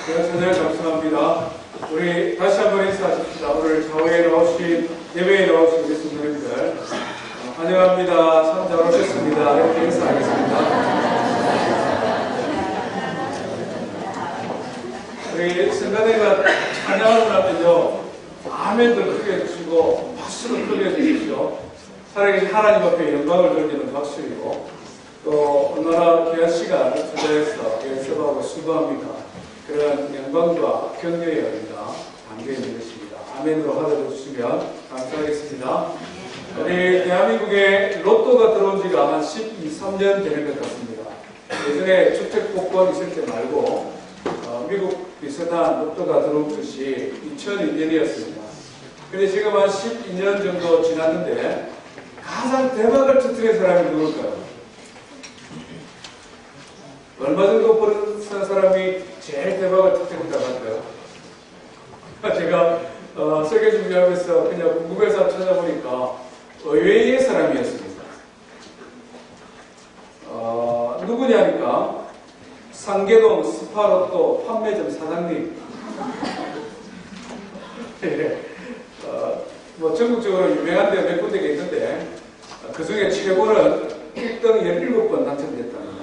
대단히 감사합니다. 우리 다시 한번 인사하십시다. 오늘 좌우에 나오신, 예배에 나오신 우리 성도님들 환영합니다. 참 잘 오셨습니다. 이렇게 인사하겠습니다. 우리 성가대가 찬양하고 나면요, 아멘들 크게 해주시고 박수를 크게 해주십시오. 살아계신 하나님 앞에 영광을 돌리는 박수이고, 또 얼마나 귀한 시간 투자해서 연습하고 수고합니다. 그런 영광과 격려의 의미가 담겨 있는 것입니다. 아멘으로 받아줘 주시면 감사하겠습니다. 우리 대한민국에 로또가 들어온 지가 한 12~13년 되는 것 같습니다. 예전에 주택복권 있을 때 말고 미국 비슷한 로또가 들어온 것이 2002년이었습니다. 근데 지금 한 12년 정도 지났는데 가장 대박을 터뜨린 사람이 누굴까요? 얼마 정도 버는 사람이 제일 대박을 터뜨린다고 할까요? 제가 설계 준비하면서 그냥 궁금해서 찾아보니까 의외의 사람이었습니다. 누구냐니까 상계동 스파로또 판매점 사장님. 뭐 전국적으로 유명한 데 몇 군데가 있는데 그 중에 최고는 1등 17번 당첨됐답니다.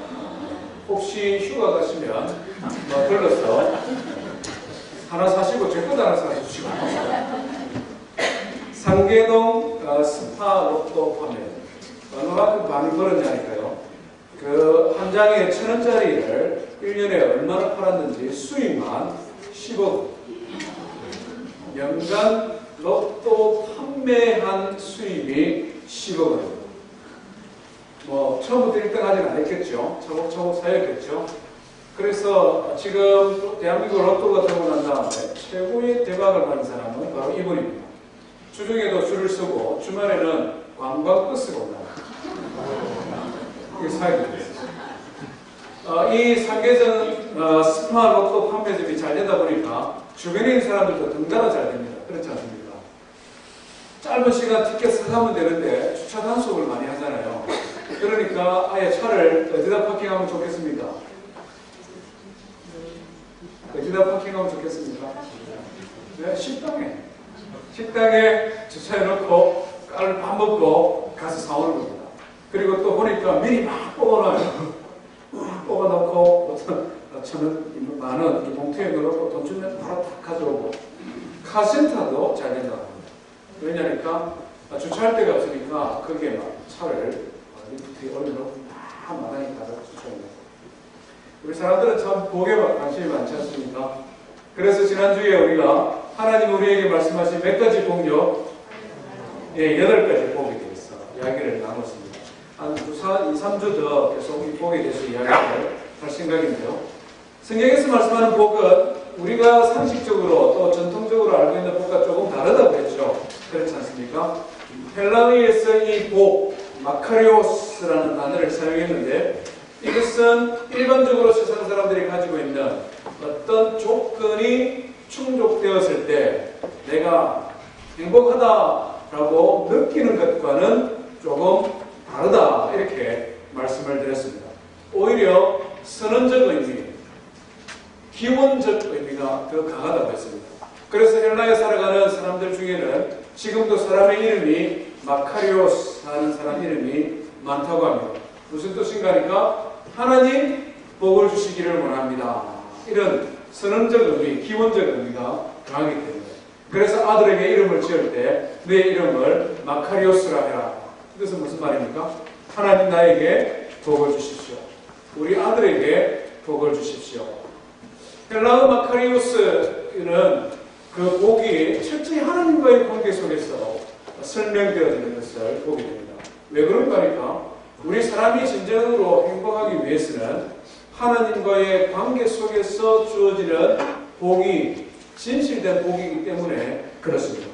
혹시 휴가 가시면 들러서 하나 사시고 제 것도 하나 사주시고. 상계동 스파 로또 판매 얼마만큼 많이 벌었냐니까요. 그 한 장에 1,000원짜리를 1년에 얼마나 팔았는지 수익만 10억. 연간 로또 판매한 수입이 10억 원입니다. 뭐 처음부터 1등 하지는 않았겠죠. 차곡차곡 쌓였겠죠. 그래서 지금 대한민국 로또가 들어오고 난 다음에 최고의 대박을 받은 사람은 바로 이분입니다. 주중에도 줄을 서고 주말에는 관광버스가 올라와요. 이게 사역이 됐어요. 이 상계전 스파 로또 판매점이 잘 되다 보니까 주변에 있는 사람들도 등단은 잘 됩니다. 그렇지 않습니까? 짧은 시간 티켓 사가면 되는데 주차 단속을 많이 하잖아요. 그러니까 아예 차를 어디다 파킹하면 좋겠습니까? 어디다 파킹하면 좋겠습니까? 네, 식당에 주차해놓고 깔을 밥 먹고 가서 사오는 겁니다. 그리고 또 보니까 미리 막 뽑아놔요. 뽑아놓고 어떤 1,000원, 만원 이렇게 봉투에 넣어놓고 돈 주면 바로 탁 가져오고. 카센터도 잘 된다고 합니다. 왜냐니까 주차할 데가 없으니까 거기에 막 차를 리프트에 올려놓고 다 마당에 가서 주차합니다. 우리 사람들은 참 복에 관심이 많지 않습니까? 그래서 지난주에 우리가 하나님 우리에게 말씀하신 몇 가지 복력, 8가지 복에 대해서 이야기를 나눴습니다. 한 2~3주 더 계속 이 복에 대해서 이야기를 할 생각인데요. 성경에서 말씀하는 복은 우리가 상식적으로 또 전통적으로 알고 있는 복과 조금 다르다고 했죠. 그렇지 않습니까? 헬라어에서 이 복, 마카리오스라는 단어를 사용했는데 이것은 일반적으로 세상 사람들이 가지고 있는 어떤 조건이 충족되었을 때 내가 행복하다라고 느끼는 것과는 조금 다르다 이렇게 말씀을 드렸습니다. 오히려 선언적 의미, 기원적 의미가 더 강하다고 했습니다. 그래서 헬라에 살아가는 사람들 중에는 지금도 사람의 이름이 마카리오스 하는 사람 이름이 많다고 합니다. 무슨 뜻인가 하니까 하나님 복을 주시기를 원합니다. 이런 선언적 의미, 기원적 의미가 강하기 때문에. 그래서 아들에게 이름을 지을 때 내 이름을 마카리오스라 해라. 이것은 무슨 말입니까? 하나님 나에게 복을 주십시오. 우리 아들에게 복을 주십시오. 헬라어 마카리오스는 그 복이 철저히 하나님과의 관계 속에서 설명되어지는 것을 보게 됩니다. 왜 그런가 하니까 우리 사람이 진정으로 행복하기 위해서는 하나님과의 관계 속에서 주어지는 복이 진실된 복이기 때문에 그렇습니다.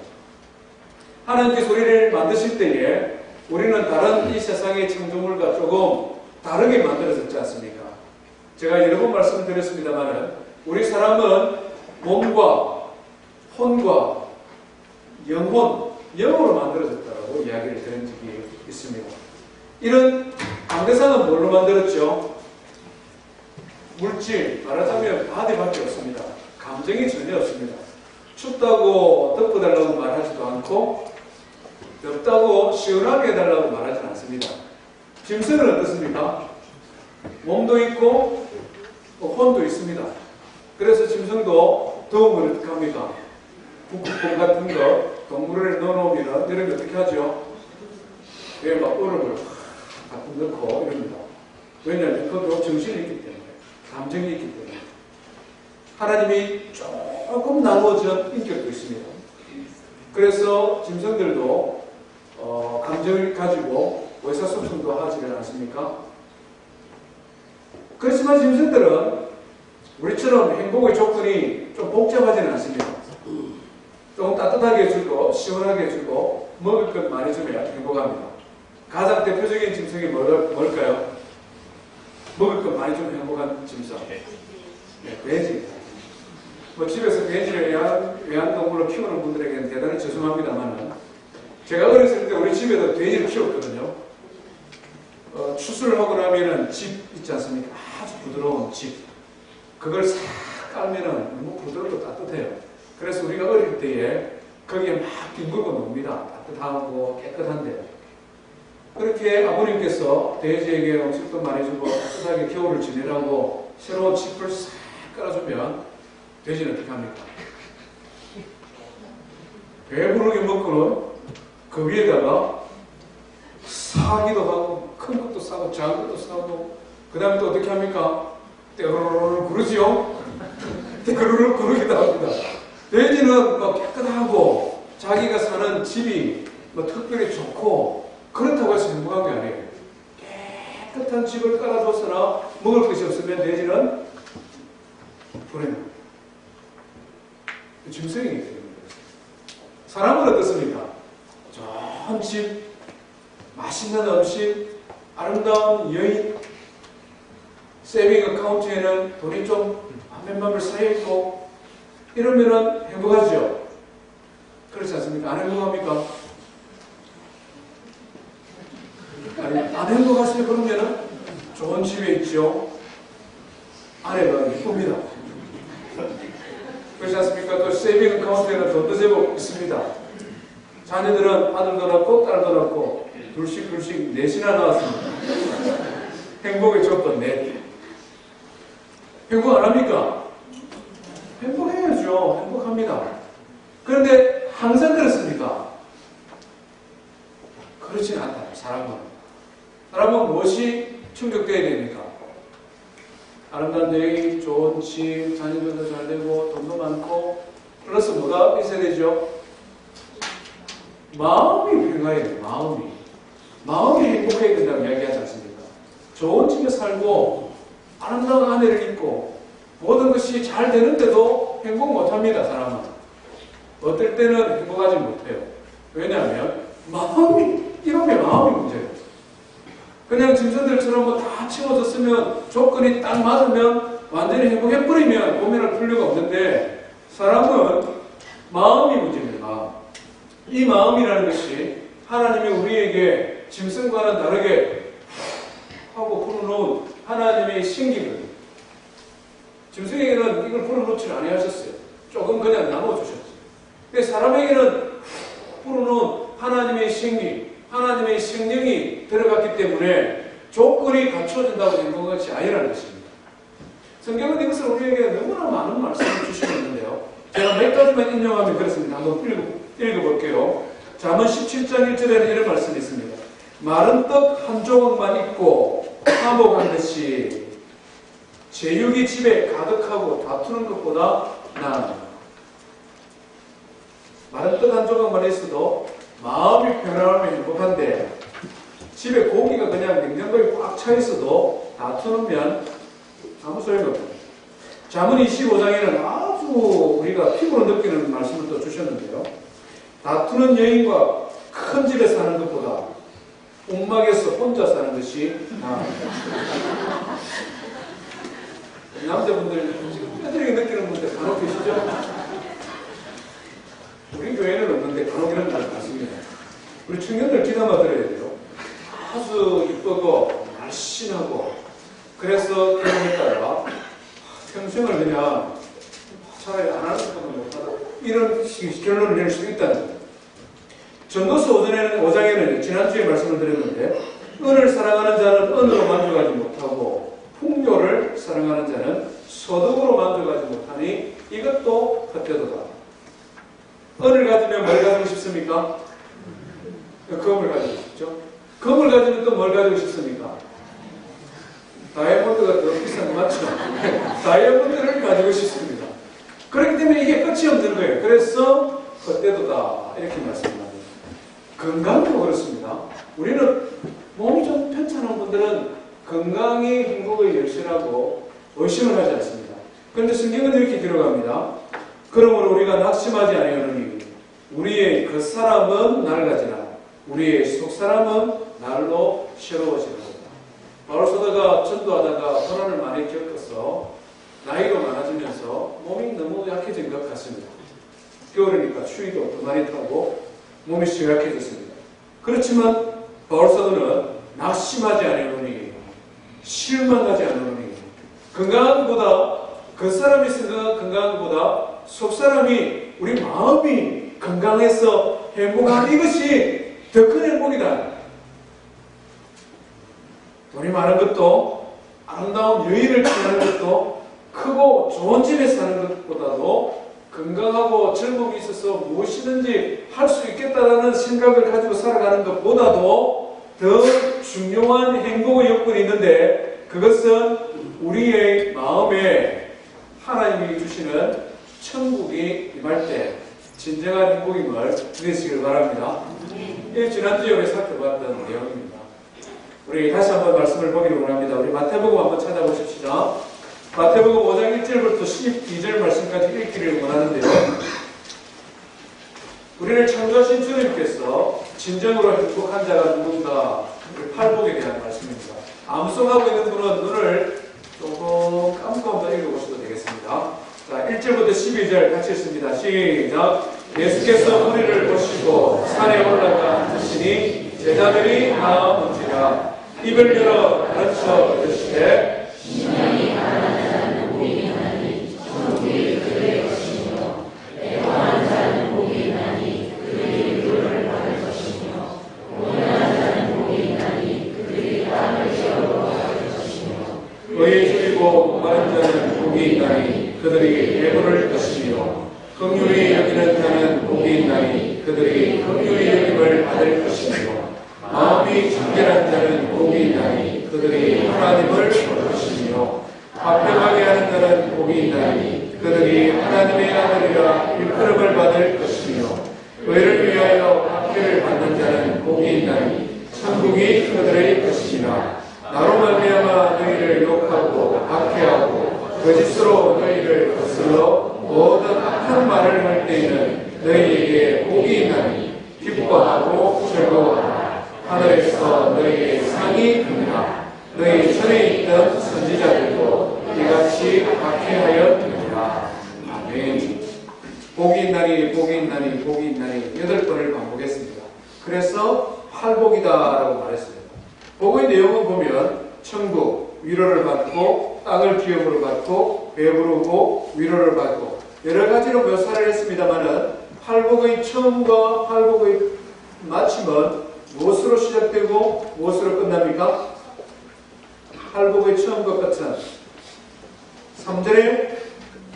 하나님께서 우리를 만드실 때에 우리는 다른 이 세상의 창조물과 조금 다르게 만들어졌지 않습니까? 제가 여러 번 말씀드렸습니다만 우리 사람은 몸과 혼과 영으로 만들어졌다고 이야기를 드린 적이 있습니다. 이런 강대상은 뭘로 만들었죠? 물질, 말하자면 바디밖에 없습니다. 감정이 전혀 없습니다. 춥다고 덮어달라고 말하지도 않고 덥다고 시원하게 해달라고 말하지 않습니다. 짐승은 어떻습니까? 몸도 있고 혼도 있습니다. 그래서 짐승도 더우면 어떻게 합니까? 북극곰 같은 거 동물원에 넣어놓으면 이런 게 어떻게 하죠? 왜 막 얼음을 가끔 넣고 이럽니다. 왜냐하면 그것도 정신이 있기 때문에, 감정이 있기 때문에. 하나님이 조금 나누어진 인격도 있습니다. 그래서 짐승들도 감정을 가지고 의사소통도 하지는 않습니까? 그렇지만 짐승들은 우리처럼 행복의 조건이 좀 복잡하지는 않습니다. 조금 따뜻하게 해주고 시원하게 해주고 먹을 것 많이 주면 행복합니다. 가장 대표적인 짐승이 뭘까요? 먹을 것 많이 주면 행복한 짐승. 네, 돼지입니다. 뭐 집에서 돼지를 애완동물로 키우는 분들에게는 대단히 죄송합니다만 제가 어렸을 때 우리 집에도 돼지를 키웠거든요. 추수를 하고 나면은 집 있지 않습니까? 아주 부드러운 집. 그걸 싹 깔면은 너무 부드럽고 따뜻해요. 그래서 우리가 어릴 때에 거기에 막 뒹굴고 놉니다. 따뜻하고 깨끗한데. 그렇게 아버님께서 돼지에게 음식도 많이 주고 따뜻하게 겨울을 지내라고 새로운 칩을 싹 깔아주면 돼지는 어떻게 합니까? 배부르게 먹고는 그 위에다가 사기도 하고 큰 것도 싸고 작은 것도 싸고 그 다음에 또 어떻게 합니까? 떼그르르 구르지요? 떼그르르 구르기도 합니다. 돼지는 뭐 깨끗하고 자기가 사는 집이 뭐 특별히 좋고 그렇다고 해서 행복한 게 아니에요. 깨끗한 집을 깔아줬으나 먹을 것이 없으면 돼지는 불행합니다. 짐승이기 때문에. 사람은 어떻습니까? 좋은 집, 맛있는 음식, 아름다운 여인, 세이빙 어카운트에는 돈이 좀 몇만 불 쌓여있고 이러면은 행복하죠? 그렇지 않습니까? 안 행복합니까? 아니, 안 행복하시면 그러면은 좋은 집에 있죠. 아내가 이쁩니다. 그렇지 않습니까? 또 세이빙 어카운트에는 돈도 제법 있습니다. 자녀들은 아들도 낳고 딸도 낳고 둘씩 넷이나 낳았습니다. 행복의 조건 넷. 행복 안 합니까? 행복해야죠. 행복합니다. 그런데 항상 그렇습니까? 그렇지는 않다. 사람은 무엇이 충족되어야 됩니까? 아름다운 여행, 좋은 집, 자녀들도 잘 되고 돈도 많고 플러스 뭐가 있어야 되죠? 마음이 평화해야 돼요. 마음이 행복해야 된다고 이야기하지 않습니까? 좋은 집에 살고 아름다운 아내를 있고 모든 것이 잘 되는데도 행복 못합니다. 사람은. 어떨 때는 행복하지 못해요. 왜냐하면 이놈의 마음이 문제예요. 그냥 짐승들처럼 뭐 다 채워졌으면 조건이 딱 맞으면 완전히 행복해버리면 고민할 필요가 없는데 사람은 마음이 문제입니다. 이 마음이라는 것이 하나님이 우리에게 짐승과는 다르게 하고 풀어놓은 하나님의 신기거든요. 짐승에게는 이걸 풀어놓지 아니하셨어요. 조금 그냥 나눠주셨어요. 그래서 사람에게는 풀어놓은 하나님의 신기, 하나님의 성령이 들어갔기 때문에 조건이 갖춰진다고 생각한 것이 아니라는 것입니다. 성경은 이것을 우리에게 너무나 많은 말씀을 주시고 있는데요. 제가 몇 가지만 인용하면 그렇습니다. 한번 읽어볼게요. 잠언 17장 1절에는 이런 말씀이 있습니다. 마른 떡 한 조각만 있고 화목한 것이 제육이 집에 가득하고 다투는 것보다 나은. 마른 떡 한 조각만 있어도 마음이 편안하면 행복한데 집에 고기가 그냥 냉장고에 꽉 차 있어도 다투면 아무 소용이 없습니다. 잠언 25장에는 아주 우리가 피부로 느끼는 말씀을 또 주셨는데요. 다투는 여인과 큰 집에 사는 것보다 옥막에서 혼자 사는 것이 나아요. 남자분들 애들에게 느끼는 분들 간혹 계시죠? 우리 교회는 없는데 간혹 이런 날 같습니다. 우리 청년들 귀담아 들어야 돼요. 아주 이쁘고 날씬하고 그래서 결혼했다가 평생을 그냥 차라리 안 이런 결론을 낼 수 있다는 거예요. 전도서 5장에는 지난주에 말씀을 드렸는데 은을 사랑하는 자는 은으로 만족하지 못하고 풍요를 사랑하는 자는 소득으로 만족하지 못하니 이것도 헛되도다. 은을 가지면 뭘 가지고 싶습니까? 금을 가지고 싶죠. 금을 가지면 또 뭘 가지고 싶습니까? 다이아몬드가 더 비싼 거 맞죠? 다이아몬드를 가지고 싶습니다. 그렇기 때문에 이게 끝이 없는 거예요. 그래서 헛되도다 이렇게 말씀합니다. 건강도 그렇습니다. 우리는 몸이 좀 편찮은 분들은 건강이 행복의 열쇠라고 의심을 하지 않습니다. 그런데 성경은 이렇게 들어갑니다. 그러므로 우리가 낙심하지 아니하노니 우리의 겉사람은 낡아지나 우리의 속사람은 날로 새로워지는 것이다. 바울 사도가 전도하다가 고난을 많이 겪어서 나이도 많아지면서 몸이 너무 약해진 것 같습니다. 겨울이니까 추위도 더 많이 타고 몸이 쇠약해졌습니다. 그렇지만 바울 사도는 낙심하지 아니하노니 실망하지 않으노니 건강한 것보다 겉사람이 건강한 것보다 속사람이 우리 마음이 건강해서 행복한 이것이 더 큰 행복이다. 돈이 많은 것도 아름다운 여인을 취하는 것도 크고 좋은 집에 사는 것보다도 건강하고 젊음이 있어서 무엇이든지 할 수 있겠다라는 생각을 가지고 살아가는 것보다도 더 중요한 행복의 요건이 있는데 그것은 우리의 마음에 하나님이 주시는 천국이 임할 때 진정한 행복임을 믿으시길 바랍니다. 이 지난주에 우리 살펴봤던 내용입니다. 우리 다시 한번 말씀을 보기를 원합니다. 우리 마태복음 한번 찾아보십시다. 마태복음 5장 1절부터 12절 말씀까지 읽기를 원하는데요. 우리를 창조하신 주님께서 진정으로 행복한 자가 누군가 팔복에 대한 말씀입니다. 암송하고 있는 분은 눈을 조금 감고 한번 읽어보셔도 되겠습니다. 자, 1절부터 12절 같이 읽습니다. 시작. 예수께서 우리를 보시고 산에 올라가 앉으시니 제자들이 나아온지라 입을 열어 가르쳐 이르시되 신령이 가난한 자는 복이 있나니 천국이 그들의 것이며 애통한 자는 복이 있나니 그들이 위로를 받을 것이며 온유한 자는 복이 있나니 그들이 땅을 기업으로 받을 것이며 의에 줄이고 마른 자는 복이 있나니 그들이 배부를 것이며 긍휼히 여기는 자는 복이 있나니 그들이 긍휼히 여김을 받을 것이며 마음이 정결한 자는 복이 있나니 그들이 하나님을 볼 것이며 화평하게 하는 자는 복이 있나니 그들이 하나님의 아들이라 일컬음을 받을 것이며 의를 위하여 박해를 받는 자는 복이 있나니 천국이 그들의 것이나 나로 말미암아 너희를 욕하고 박해하고 거짓으로 너희를 거슬러 모든 악한 말을 할 때에는 너희에게 복이 있나니 기뻐하고 즐거워하라. 하늘에서 너희의 상이 크니라. 너희 전에 있던 선지자들도 이같이 박해하여 되리라. 아멘. 복이 있나니 복이 있나니 복이 있나니 8번을 반복했습니다. 그래서 팔복이다라고 말했습니다. 복의 내용을 보면 천국, 위로를 받고 땅을 기업으로 받고 배부르고 위로를 받고 여러 가지로 묘사를 했습니다만은 팔복의 처음과 팔복의 마침은 무엇으로 시작되고 무엇으로 끝납니까? 팔복의 처음과 끝은 3절에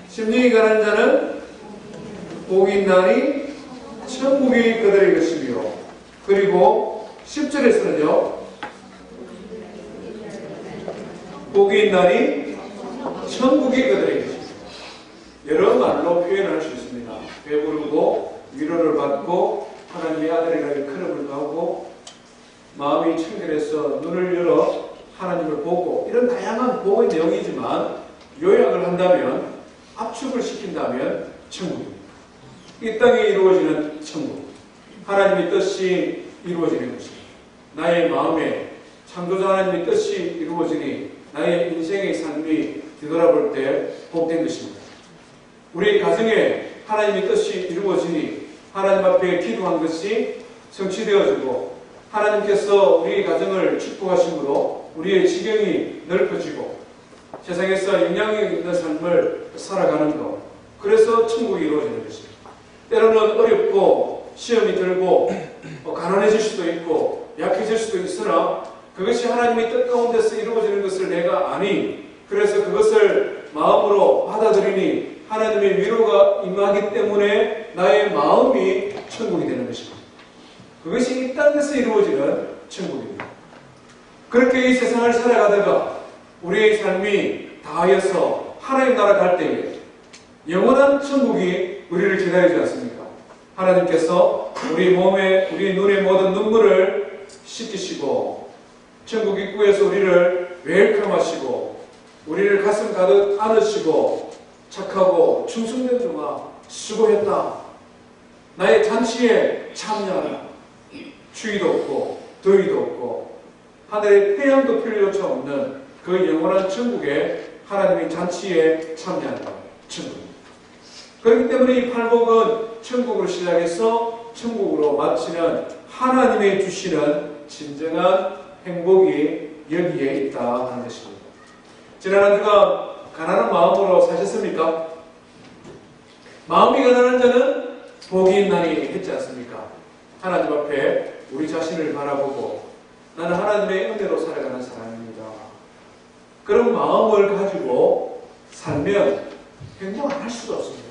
심령이 가난한 자는 복이 있나니 천국이 그들의 것이며 그리고 10절에서는요 복이 있나니 천국이 그들의 것이며 여러 말로 표현할 수 있습니다. 배부르고 위로를 받고 하나님의 아들이라 일컬음을 하고 마음이 청결해서 눈을 열어 하나님을 보고 이런 다양한 복의 내용이지만 요약을 한다면 압축을 시킨다면 천국입니다. 이 땅에 이루어지는 천국 하나님의 뜻이 이루어지는 것입니다. 나의 마음에 창조자 하나님의 뜻이 이루어지니 나의 인생의 삶이 뒤돌아볼 때 복된 것입니다. 우리 가정에 하나님의 뜻이 이루어지니 하나님 앞에 기도한 것이 성취되어지고 하나님께서 우리 가정을 축복하심으로 우리의 지경이 넓어지고 세상에서 영향력 있는 삶을 살아가는 것 그래서 천국이 이루어지는 것입니다. 때로는 어렵고 시험이 들고 가난해질 수도 있고 약해질 수도 있으나 그것이 하나님의 뜻 가운데서 이루어지는 것을 내가 아니, 그래서 그것을 마음으로 받아들이니 하나님의 위로가 임하기 때문에 나의 마음이 천국이 되는 것입니다. 그것이 이 땅에서 이루어지는 천국입니다. 그렇게 이 세상을 살아가다가 우리의 삶이 다하여서 하나님 나라 갈 때에 영원한 천국이 우리를 기다리지 않습니까? 하나님께서 우리 몸에, 우리 눈의 모든 눈물을 씻기시고 천국 입구에서 우리를 웰컴하시고 우리를 가슴 가득 안으시고 착하고 충성된 종아 수고했다. 나의 잔치에 참여하라. 추위도 없고 더위도 없고 하늘의 태양도 필요치 없는 그 영원한 천국에 하나님의 잔치에 참여하는 천국입니다. 그렇기 때문에 이 팔복은 천국으로 시작해서 천국으로 마치는 하나님의 주시는 진정한 행복이 여기에 있다 하는 것입니다. 지난 한 주간 가난한 마음으로 사셨습니까? 마음이 가난한 자는 복이 있나니 했지 않습니까? 하나님 앞에 우리 자신을 바라보고 나는 하나님의 은혜로 살아가는 사람입니다. 그런 마음을 가지고 살면 행복 안 할 수가 없습니다.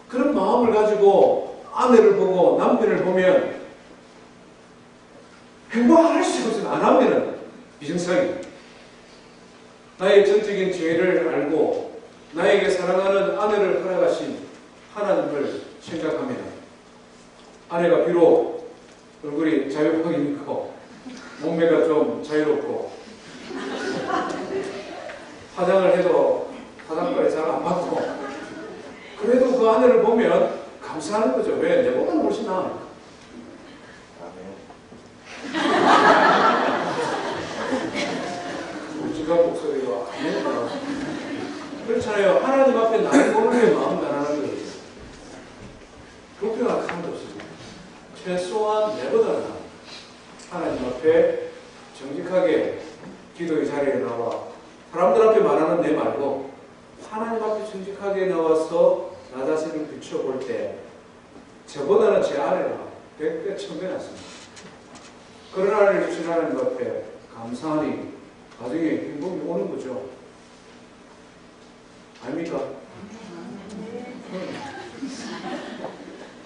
그런 마음을 가지고 아내를 보고 남편을 보면 행복 안 할 수가 없습니다. 안 하면 비정상입니다. 나의 전적인 죄를 알고 나에게 사랑하는 아내를 허락하신 하나님을 생각하면 아내가 비록 얼굴이 자유하게 있고 몸매가 좀 자유롭고 화장을 해도 화장거리 잘 안 받고 그래도 그 아내를 보면 감사하는 거죠. 왜? 내보다 훨씬 나으니까. 묵직한 목소리가 아니에요. 그렇잖아요. 하나님 앞에 나를 보는 게 마음 가난한 거예요. 그렇게나 큰 게 없습니다. 최소한 내보다는 하나님 앞에 정직하게 기도의 자리에 나와 사람들 앞에 말하는 내 말고 하나님 앞에 정직하게 나와서 나 자신을 비춰볼 때 저보다는 제 아내가 100배, 1000배 낫습니다. 그런 아내를 주신 하나님 앞에 감사하니 나중에 행복이 오는 거죠. 아닙니까?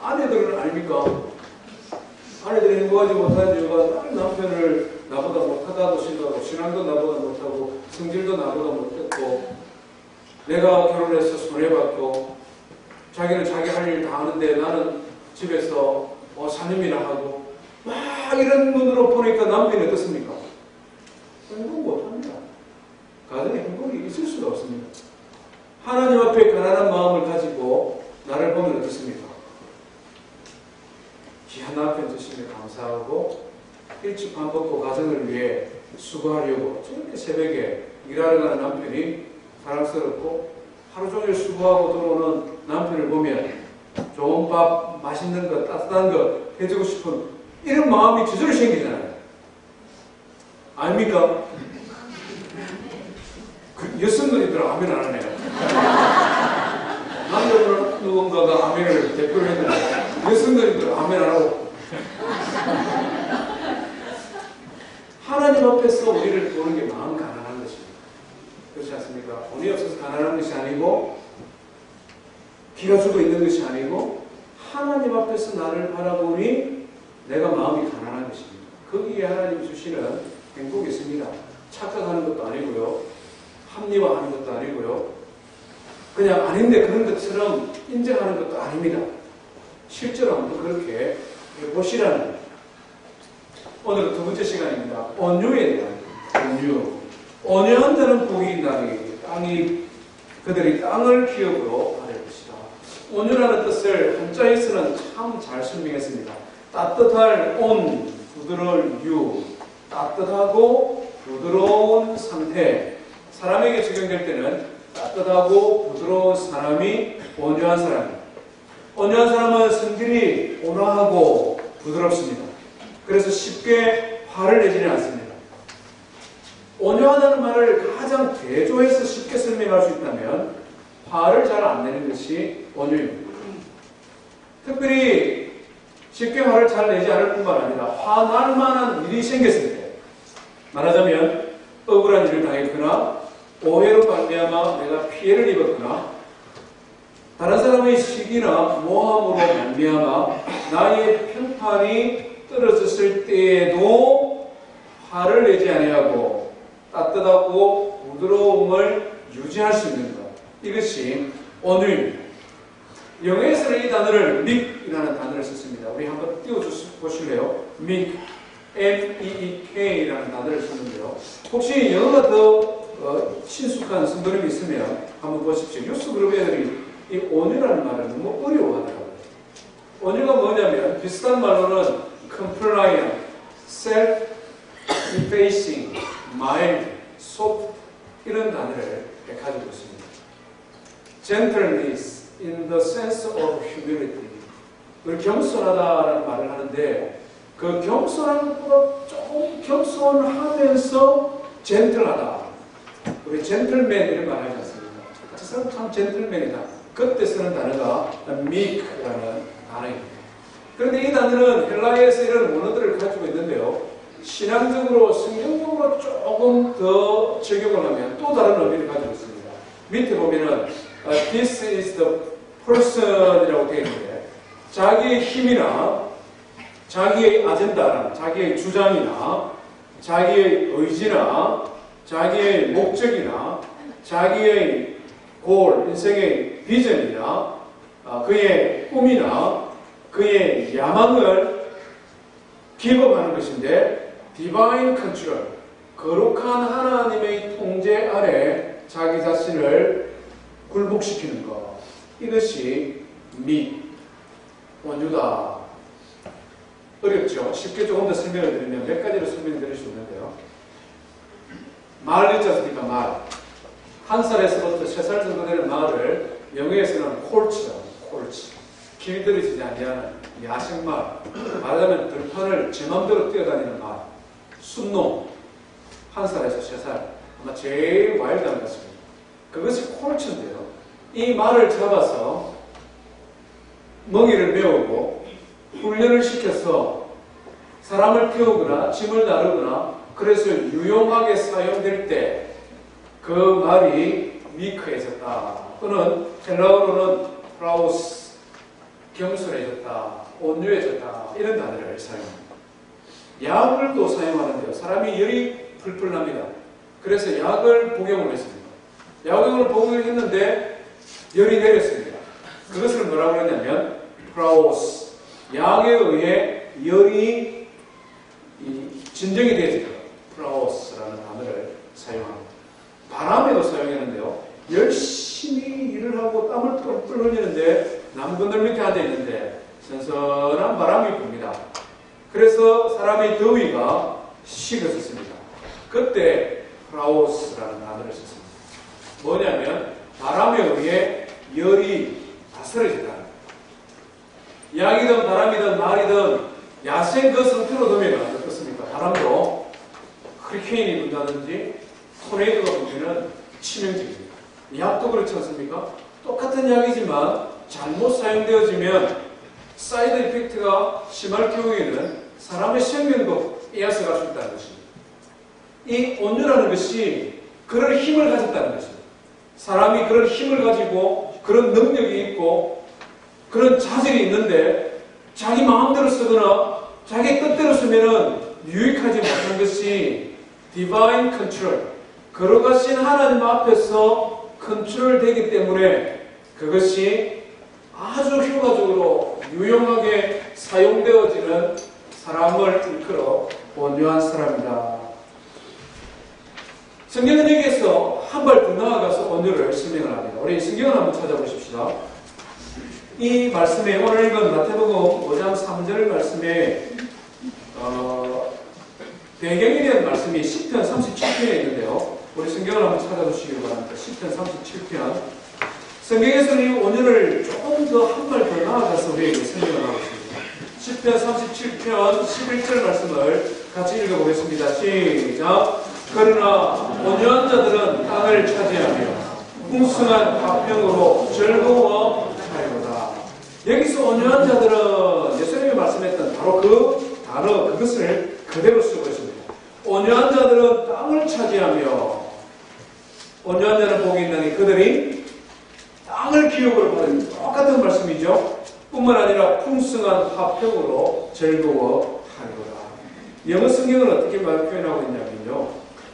아내들은 아닙니까? 아내들이 행복하지 못한 이유가 다른 남편을 나보다 못하다고 생각하고 신앙도 나보다 못하고 성질도 나보다 못했고 내가 결혼해서 손해받고 자기는 자기 할 일 다 하는데 나는 집에서 사념이나 하고 막 이런 눈으로 보니까 남편이 어떻습니까? 행복 못합니다. 가정에 행복이 있을 수가 없습니다. 하나님 앞에 가난한 마음을 가지고 나를 보면 어떻습니까? 귀한 남편 주심에 감사하고 일찍 밥 먹고 가정을 위해 수고하려고 저렇게 새벽에 일하러 가는 남편이 사랑스럽고 하루 종일 수고하고 들어오는 남편을 보면 좋은 밥, 맛있는 것, 따뜻한 것 해주고 싶은 이런 마음이 저절로 생기잖아요. 아닙니까? 그 여성들이들 아멘 안 하네요. 남자 누군가가 아멘을 대표로 했는데 여성들이들 아멘 안 하고 하나님 앞에서 우리를 보는 게 마음 가난한 것입니다. 그렇지 않습니까? 돈이 없어서 가난한 것이 아니고 기가 죽어 있는 것이 아니고 하나님 앞에서 나를 바라보니 내가 마음이 가난한 것입니다. 거기에 하나님 주시는 행복이 있습니다. 착각하는 것도 아니고요. 합리화하는 것도 아니고요. 그냥 아닌데 그런 것처럼 인정하는 것도 아닙니다. 실제로 한번 그렇게 보시라는 거예요. 오늘은 두 번째 시간입니다. 온유에 대한 온유. 온유한 자는 복이 있나니 땅이 그들이 땅을 기업으로 받을 것이다. 온유라는 뜻을 한자에서는 참 잘 설명했습니다. 따뜻할 온, 부드러울 유, 따뜻하고 부드러운 상태. 사람에게 적용될 때는 따뜻하고 부드러운 사람이 온유한 사람입니다. 온유한 사람은 성질이 온화하고 부드럽습니다. 그래서 쉽게 화를 내지는 않습니다. 온유하다는 말을 가장 대조해서 쉽게 설명할 수 있다면 화를 잘 안 내는 것이 온유입니다. 특별히 쉽게 화를 잘 내지 않을 뿐만 아니라 화날 만한 일이 생겼을 때, 말하자면 억울한 일을 당했거나 오해로 말미암아 내가 피해를 입었거나 다른 사람의 시기나 모함으로 말미암아 나의 평판이 떨어졌을 때에도 화를 내지 아니하고 따뜻하고 부드러움을 유지할 수 있는 것, 이것이 온유입니다. 영어에서는 이 단어를 meek이라는 단어를 썼습니다. 우리 한번 띄워보실래요? meek, M-E-E-K라는 단어를 썼는데요. 혹시 영어가 더 친숙한 성도님이 있으면 한번 보십시오. 뉴스그룹 애들이 이 온유라는 말을 너무 어려워하더라고요. 온유가 뭐냐면 비슷한 말로는 compliant, self-effacing, mild, soft 이런 단어를 가지고 있습니다. gentleness in the sense of humility. 우리 겸손하다라는 말을 하는데 그 겸손한 것보다 조금 겸손하면서 젠틀하다. 우리 젠틀맨 이런 말 하지 않습니까? 저 사람 참 젠틀맨이다. 그때 쓰는 단어가 meek라는 단어입니다. 그런데 이 단어는 헬라어에서 이런 원어들을 가지고 있는데요. 신앙적으로, 성경적으로 조금 더 적용을 하면 또 다른 의미를 가지고 있습니다. 밑에 보면은 This is the person이라고 되어 있는데 자기의 힘이나 자기의 아젠다나 자기의 주장이나 자기의 의지나 자기의 목적이나 자기의 골, 인생의 비전이나 그의 꿈이나 그의 야망을 기법하는 것인데 디바인 컨트롤, 거룩한 하나님의 통제 아래 자기 자신을 굴복시키는 것, 이것이 온유다. 어렵죠? 쉽게 조금 더 설명을 드리면 몇 가지로 설명을 드릴 수 있는데요. 말 있지 않습니까? 말. 1살에서부터 3살 정도 되는 말을 영어에서는 콜츠라고, 콜츠. 길들여지지 아니하는 야생말. 말하자면 들판을 제 마음대로 뛰어다니는 말. 순놈. 1살에서 3살. 아마 제일 와일드한 것입니다. 그것이 콜츠인데요. 이 말을 잡아서 멍이를 메우고 훈련을 시켜서 사람을 태우거나 짐을 나르거나 그래서 유용하게 사용될 때 그 말이 미크해졌다. 또는 헬라어로는 프라우스, 겸손해졌다, 온유해졌다 이런 단어를 사용합니다. 약을 또 사용하는데요. 사람이 열이 풀풀 납니다. 그래서 약을 복용을 했습니다. 약을 복용했는데 열이 내렸습니다. 그것을 뭐라고 그러냐면 프라우스, 약에 의해 열이 진정이 되어지죠. 프라우스라는 단어를 사용합니다. 바람에도 사용했는데요. 열심히 일을 하고 땀을 뻘뻘 흘리는데 나무꾼들 밑에 앉아 있는데 선선한 바람이 붑니다. 그래서 사람의 더위가 식었습니다. 그때 프라우스라는 단어를 썼습니다. 뭐냐면 바람에 의해 열이 다스려진다. 약이든 바람이든 말이든 야생 그 상태로 두면 어떻습니까? 바람도 허리케인이 분다든지 토네이도가 불면 치명적입니다. 약도 그렇지 않습니까? 똑같은 약이지만 잘못 사용되어지면 사이드 이펙트가 심할 경우에는 사람의 생명도 빼앗아갈 수 있다는 것입니다. 이 온유라는 것이 그런 힘을 가졌다는 것입니다. 사람이 그런 힘을 가지고 그런 능력이 있고 그런 자질이 있는데 자기 마음대로 쓰거나 자기 뜻대로 쓰면은 유익하지 못한 것이 디바인 컨트롤, 거룩하신 하나님 앞에서 컨트롤되기 때문에 그것이 아주 효과적으로 유용하게 사용되어지는 사람을 일컬어 온유한 사람이다. 성경은 여기에서 한 발 더 나아가서 온유를 설명을 합니다. 우리 성경을 한번 찾아보십시다. 이 말씀에 오늘 읽은 마태복음 5장 3절 말씀에 배경에 대한 말씀이 시편 37편에 있는데요. 우리 성경을 한번 찾아보시기 바랍니다. 시편 37편. 성경에서는 이 온유를 조금 더 한 발 더 나아가서 우리에게 설명을 하고 있습니다. 시편 37편 11절 말씀을 같이 읽어보겠습니다. 시작. 그러나 온유한 자들은 땅을 차지하며 풍성한 화평으로 즐거워하리로다. 여기서 온유한 자들은 예수님이 말씀했던 바로 그 단어, 그것을 그대로 쓰고 있습니다. 온유한 자들은 땅을 차지하며, 온유한 자는 복이 있나니 그들이 땅을 기업으로 받은, 똑같은 말씀이죠. 뿐만 아니라 풍성한 화평으로 즐거워하리로다. 영어 성경은 어떻게 표현하고 있냐면요.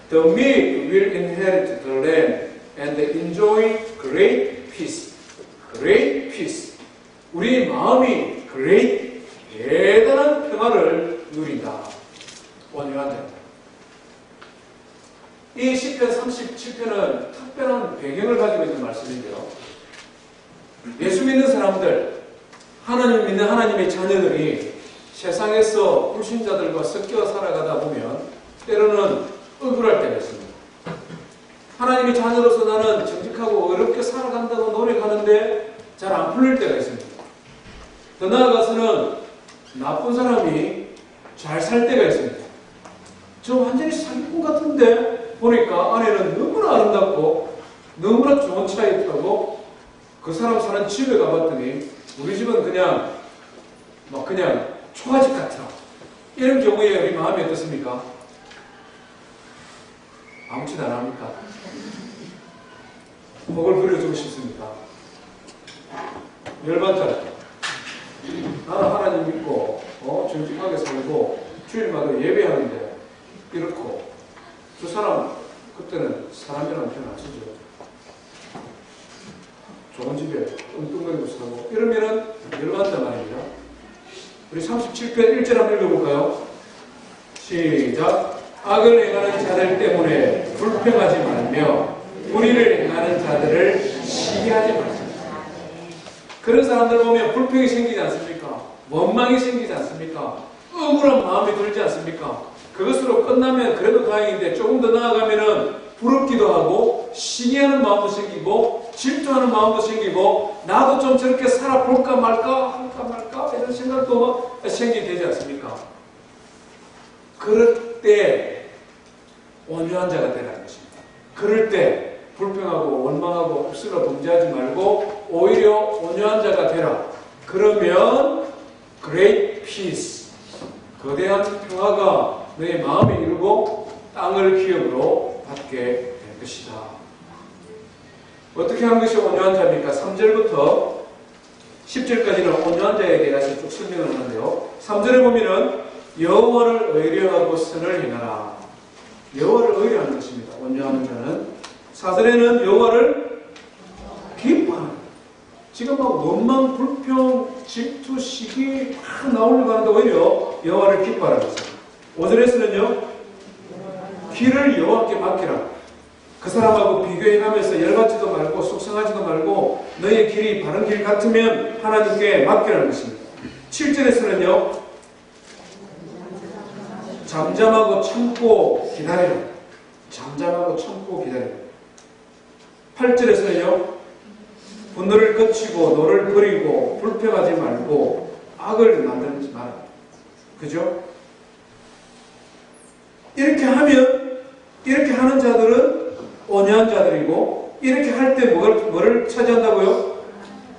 The meek will inherit the land and enjoy great peace. Great peace. 우리 마음이 great, 대단한 평화를 누린다. 온유한 자. 이 시편 37편은 특별한 배경을 가지고 있는 말씀인데요. 예수 믿는 사람들, 하나님 믿는 하나님의 자녀들이 세상에서 불신자들과 섞여 살아가다 보면 때로는 억울할 때가 있습니다. 하나님의 자녀로서 나는 정직하고 어렵게 살아간다고 노력하는데 잘 안 풀릴 때가 있습니다. 더 나아가서는 나쁜 사람이 잘 살 때가 있습니다. 저 완전히 사기꾼 같은데 보니까 아내는 너무나 아름답고 너무나 좋은 차에 타고 그 사람 사는 집에 가봤더니 우리 집은 그냥 초가집 같아. 이런 경우에 우리 마음이 어떻습니까? 아무 짓 안 합니까? 목을 그려주고 싶습니까? 열받잖아요. 나는 하나님 믿고 정직하게 살고 주일마다 예배하는데 이렇고 저 사람 그때는 사람이라는 표현 안 쓰죠. 좋은 집에 뚱뚱거리고 살고 이러면은 열받단 말입니다. 우리 37편 1절 한번 읽어볼까요? 시작. 악을 행하는 자들 때문에 불평하지 말며 불의를 행하는 자들을 시기하지 말자. 그런 사람들 보면 불평이 생기지 않습니까? 원망이 생기지 않습니까? 억울한 마음이 들지 않습니까? 그것으로 끝나면 그래도 다행인데 조금 더 나아가면은 부럽기도 하고 시기하는 마음도 생기고 질투하는 마음도 생기고 나도 좀 저렇게 살아볼까 말까 이런 생각도 생기게 되지 않습니까? 그럴 때 온유한 자가 되라는 것입니다. 그럴 때 불평하고 원망하고 흡수로 범죄하지 말고 오히려 온유한 자가 되라. 그러면 great peace, 거대한 평화가 너의 마음에 이르고 땅을 기업으로 받게 될 것이다. 어떻게 하는 것이 온유한 자입니까? 3절부터 10절까지는 온유한 자에 대해서 쭉 설명을 하는데요. 3절에 보면은 여호와를 의뢰하고 선을 행하라. 여호와를 의뢰하는 것입니다. 온유한 자는. 4절에는 여호와를 기뻐하는. 지금 막 원망, 불평, 질투, 시기 막 나오려고 하는데 오히려 여호와를 기뻐하라는 것입니다. 5절에서는요. 길을 여호와께 맡기라. 그 사람하고 비교해가면서 열받지도 말고 속상하지도 말고 너의 길이 바른 길 같으면 하나님께 맡기라는 것입니다. 7절에서는요. 잠잠하고 참고 기다리라. 잠잠하고 참고 기다리라. 8절에서는요. 분노를 거치고 너를 버리고 불평하지 말고 악을 만들지 마라. 그죠? 이렇게 하는 자들은 온유한 자들이고, 이렇게 할 때 뭐를 차지한다고요?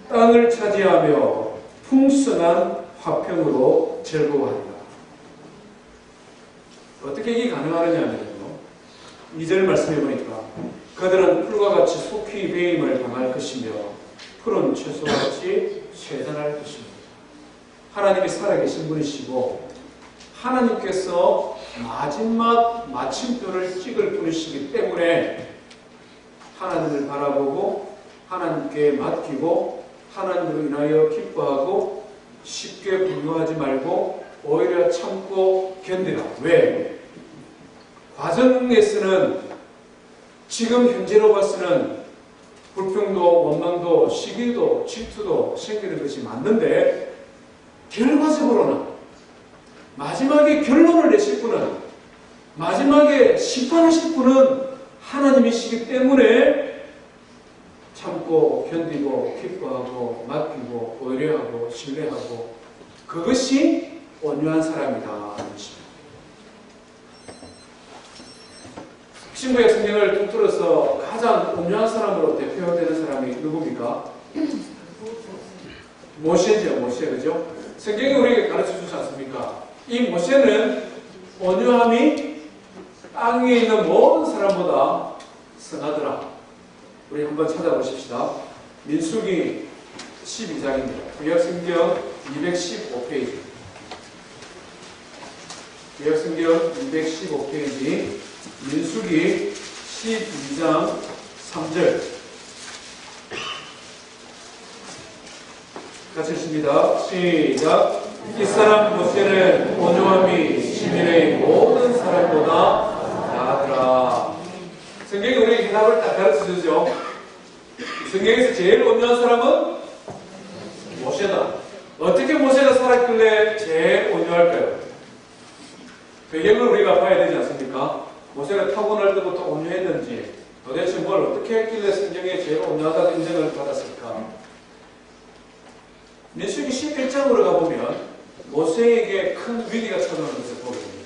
땅을 차지하며 풍성한 화평으로 즐거워한다. 어떻게 이게 가능하느냐면요. 2절 말씀해 보니까 그들은 풀과 같이 속히 배임을 당할 것이며 푸른 채소와 같이 쇠잔할 것입니다. 하나님이 살아계신 분이시고 하나님께서 마지막 마침표를 찍을 분이시기 때문에 하나님을 바라보고 하나님께 맡기고 하나님으로 인하여 기뻐하고 쉽게 분노하지 말고 오히려 참고 견디라. 왜? 과정에서는 지금 현재로 봐서는 불평도 원망도 시기도 질투도 생기는 것이 맞는데 결과적으로는 마지막에 결론을 내실 분은 마지막에 심판하실 분은 하나님이시기 때문에 참고 견디고 기뻐하고 맡기고 의뢰하고 신뢰하고 그것이 온유한 사람이다 하는 것입니다. 신구약 성경을 통틀어서 가장 가장 온유한 사람으로 대표되는 사람이 누굽니까? 모세죠, 모세. 그죠? 성경이 우리에게 가르쳐 주지 않습니까? 이 모세는 온유함이 땅 위에 있는 모든 사람보다 선하더라. 우리 한번 찾아보십시다. 민수기 12장입니다. 구약성경 215페이지. 구약성경 215페이지. 민수기 12장 3절. 같이 읽습니다. 시작. 이 사람 모세는 온유함이 시민의 모든 사람보다 나으더라. 성경이 우리에게 답을 딱 가르쳐 주죠. 성경에서 제일 온유한 사람은 모세다. 어떻게 모세가 살았길래 제일 온유할까요? 배경을 우리가 봐야 되지 않습니까? 모세가 타고날 때부터 온유했는지, 도대체 뭘 어떻게 했길래 성경에 제일 온유하다는 인정을 받았을까? 민수기 11장으로 가보면 모세에게 큰 위기가 찾아오는 것을 보게 됩니다.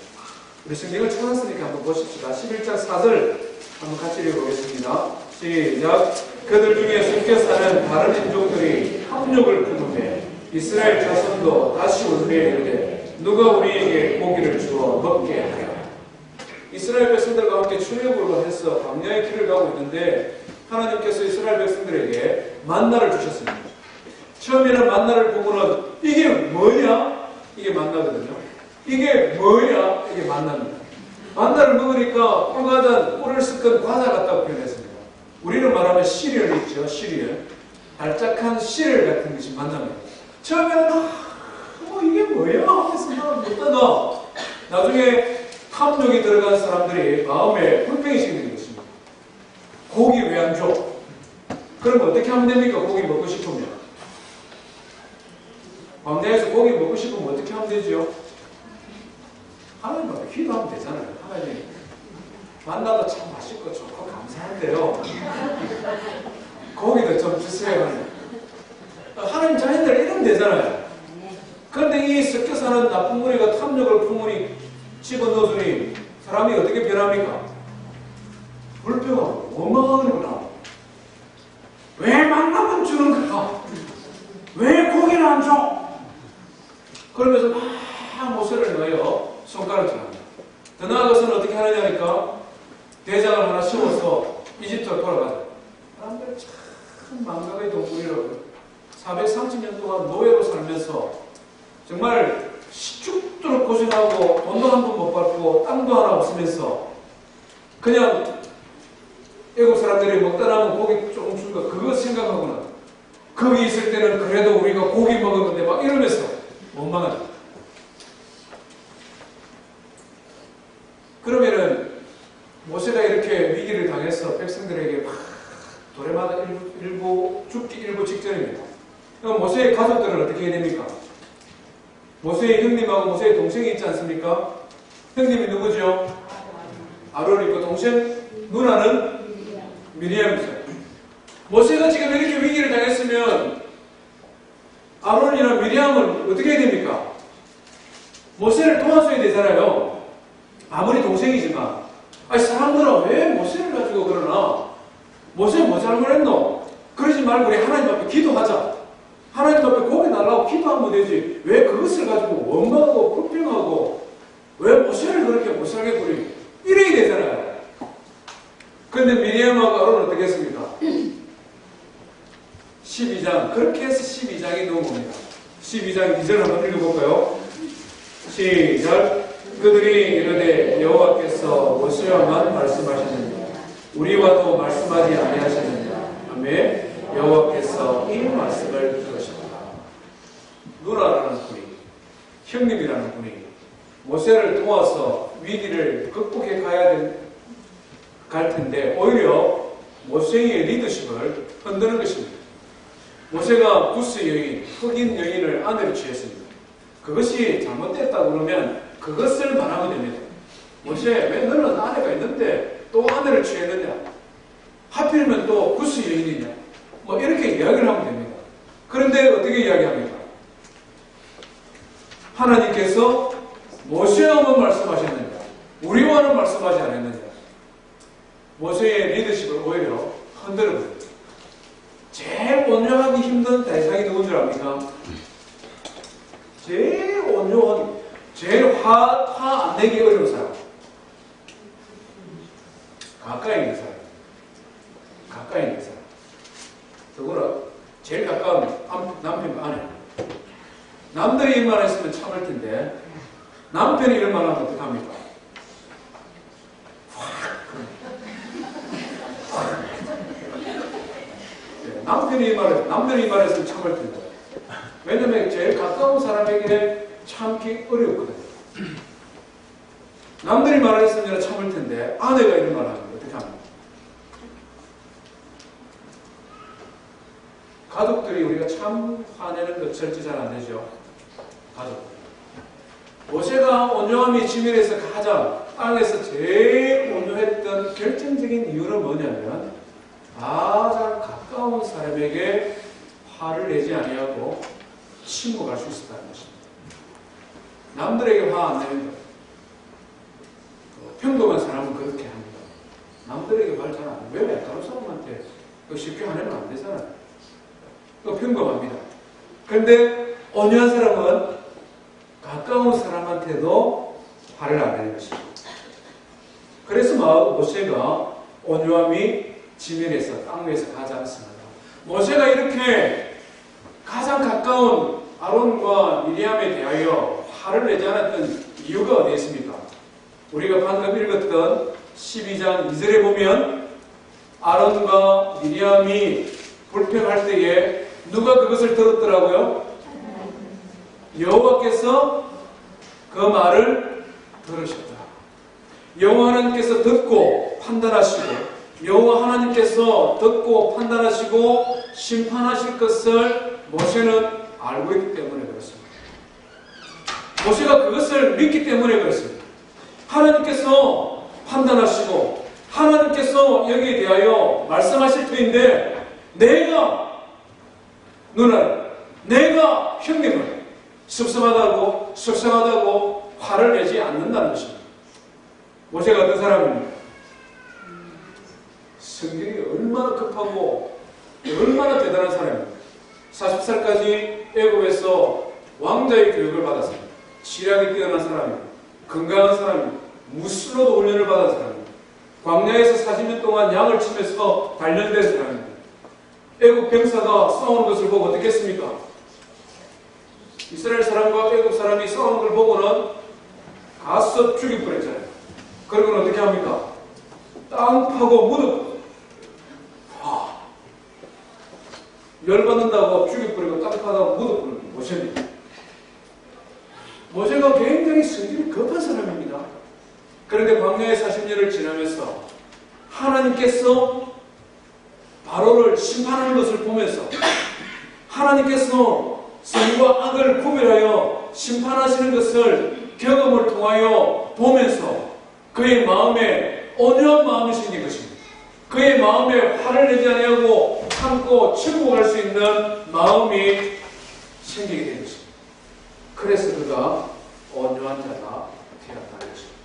우리 성경을 찾았으니까 한번 보십시다. 11장 4절 한번 같이 읽어보겠습니다. 시작. 그들 중에 섞여 사는 다른 인종들이 합력을 품으며 이스라엘 자손도 다시 울리에 이르되 누가 우리에게 고기를 주어 먹게 하랴. 이스라엘 백성들과 함께 출애굽을 해서 광야의 길을 가고 있는데 하나님께서 이스라엘 백성들에게 만나를 주셨습니다. 처음에는 만나를 보고는 이게 뭐냐? 이게 만나거든요. 이게 뭐냐? 이게 만나입니다. 만나를 먹으니까 꿀과단, 꿀을 섞은 과자 같다고 표현했습니다. 우리는 말하면 시리얼 있죠. 시리얼. 달짝한 시리얼 같은 것이 만납니다. 처음에는 이게 뭐야? 하면서 못하다. 나중에 탐욕이 들어간 사람들이 마음에 불평이 생기는 것입니다. 고기 왜 안 줘? 그럼 어떻게 하면 됩니까? 고기 먹고 싶으면. 광야에서 고기 먹고 싶으면 어떻게 하면 되죠? 하나님 앞에 기도하면 되잖아요. 하나님 만나도 참 맛있고 좋고 감사한데요. 고기도 좀 주세요. 하나님 자신들 이러면 되잖아요. 그런데 이 섞여 사는 나쁜 무리가 탐욕을 품으니 집어넣어주니 사람이 어떻게 변합니까? 불평하고 원망하는구나. 왜 만나면 주는 거야? 왜 고기를 안 줘? 그러면서 막 모세를 넣어요. 손가락질 합니다. 더 나아가서는 어떻게 하느냐니까 대장을 하나 씌워서 이집트로 돌아가자. 사람들 참 망각의 동물이라고요. 430년 동안 노예로 살면서 정말 죽도록 고생하고 돈도 한 번 못 받고 땅도 하나 없으면서 그냥 애국 사람들이 먹다 남은 고기 조금 준 거 그거 생각하구나. 거기 있을 때는 그래도 우리가 고기 먹었는데 막 이러면서 원망하죠. 그러면은 모세가 이렇게 위기를 당해서 백성들에게 막 도래마다 일부 죽기 일부 직전입니다. 그럼 모세의 가족들은 어떻게 해야 됩니까? 모세의 형님하고 모세의 동생이 있지 않습니까? 형님이 누구죠? 아론이고 동생 누나는 미리암이죠. 모세가 지금 이렇게 위기를 당했으면 아론이나 미리암은 어떻게 해야 됩니까? 모세를 도와줘야 되잖아요. 아무리 동생이지만. 아니 사람들은 왜 모세를 가지고 그러나? 모세 뭐 잘못했노? 그러지 말고 우리 하나님 앞에 기도하자. 하나님 앞에 고개 달라고 기도하면 되지. 왜 그것을 가지고 원망하고 불평하고 왜 모세를 그렇게 못살게 부리고 이래야 되잖아요. 그런데 미리암하고 아론은 어떻게 했습니까? 12장 그렇게 해서 12장이 나온 겁니다. 12장 2절 한번 읽어볼까요? 시작. 그들이 이르되 여호와께서 모세와만 말씀하셨느냐 우리와도 말씀하지 아니하셨느냐 하며 여호와께서 이 말씀을 들으셨다. 누나라는 분이 형님이라는 분이 모세를 도와서 위기를 극복해 갈 텐데 오히려 모세의 리더십을 흔드는 것입니다. 모세가 구스 여인, 흑인 여인을 아내로 취했습니다. 그것이 잘못됐다고 그러면 그것을 말하면 됩니다. 모세, 왜 너는 아내가 있는데 또 아내를 취했느냐? 하필이면 또 구스 여인이냐? 뭐 이렇게 이야기를 하면 됩니다. 그런데 어떻게 이야기합니까? 하나님께서 모세와만 말씀하셨느냐? 우리와는 말씀하지 않았느냐? 모세의 리더십을 오히려 흔들어버려요. 제일 온유하기 힘든 대상이 누군 줄 압니까? 제일 온유하기, 제일 화 안 내기 어려운 사람. 가까이 있는 사람. 가까이 있는 사람. 더구나 제일 가까운 남편과 아내. 남들이 일만 했으면 참을 텐데 남편이 이런 말 하면 어떡합니까? 남들이 이 말했으면 참을 텐데. 왜냐면 제일 가까운 사람에게 참기 어렵거든요. 남들이 말했으면 참을 텐데 아내가 이런 말을 하면 어떻게 합니까? 가족들이 우리가 참 화내는 것 절대 잘 안 되죠. 가족. 모세가 온유함이 지밀해서 가장 땅에서 제일 온유했던 결정적인 이유는 뭐냐면 가장 가까운 사람에게 화를 내지 아니하고 침묵할 수 있었다는 것입니다. 남들에게 화 안 내는 것. 평범한 사람은 그렇게 합니다. 남들에게 말 잘 안 해요. 왜? 다른 사람한테 쉽게 화내면 안 되잖아요. 평범합니다. 그런데 온유한 사람은 가까운 사람한테도 화를 안 내는 것입니다. 그래서 모세가 온유함이 지면에서 땅 위에서 가장 승하다. 모세가 이렇게 가장 가까운 아론과 미리암에 대하여 화를 내지 않았던 이유가 어디에 있습니까? 우리가 방금 읽었던 12장 2절에 보면 아론과 미리암이 불평할 때에 누가 그것을 들었더라고요? 여호와께서 그 말을 들으셨다. 여호와 하나님께서 듣고 판단하시고 여호와 하나님께서 듣고 판단하시고 심판하실 것을 모세는 알고 있기 때문에 그렇습니다. 모세가 그것을 믿기 때문에 그렇습니다. 하나님께서 판단하시고 하나님께서 여기에 대하여 말씀하실 터인데 내가 누나를, 내가 형님을 섭섭하다고 속상하다고 화를 내지 않는다는 것입니다. 모세가 어떤 사람입니까? 성격이 얼마나 급하고 얼마나 대단한 사람입니까? 40살까지 애굽에서 왕자의 교육을 받았습니다. 지략이 뛰어난 사람입니다. 건강한 사람입니다. 무술로도 훈련을 받은 사람입니다. 광야에서 40년 동안 양을 치면서 단련된 사람입니다. 애굽 병사가 싸우는 것을 보고 어떻게 했습니까? 이스라엘 사람과 애굽 사람이 싸우는 걸 보고는 가서 죽여버렸잖아요. 그러고는 어떻게 합니까? 땅 파고 묻어. 열받는다고 죽여버리고 땅 파다가 묻어버리는 모세입니다. 모세가 굉장히 성질이 급한 사람입니다. 그런데 광야의 40년을 지나면서 하나님께서 바로를 심판하는 것을 보면서 하나님께서 선과 악을 구별하여 심판하시는 것을 경험을 통하여 보면서 그의 마음에 온유한 마음이 생긴 것입니다. 그의 마음에 화를 내지 아니하고 참고 침묵할 수 있는 마음이 생기게 된 것입니다. 그래서 그가 온유한 자가 되었다는 것입니다.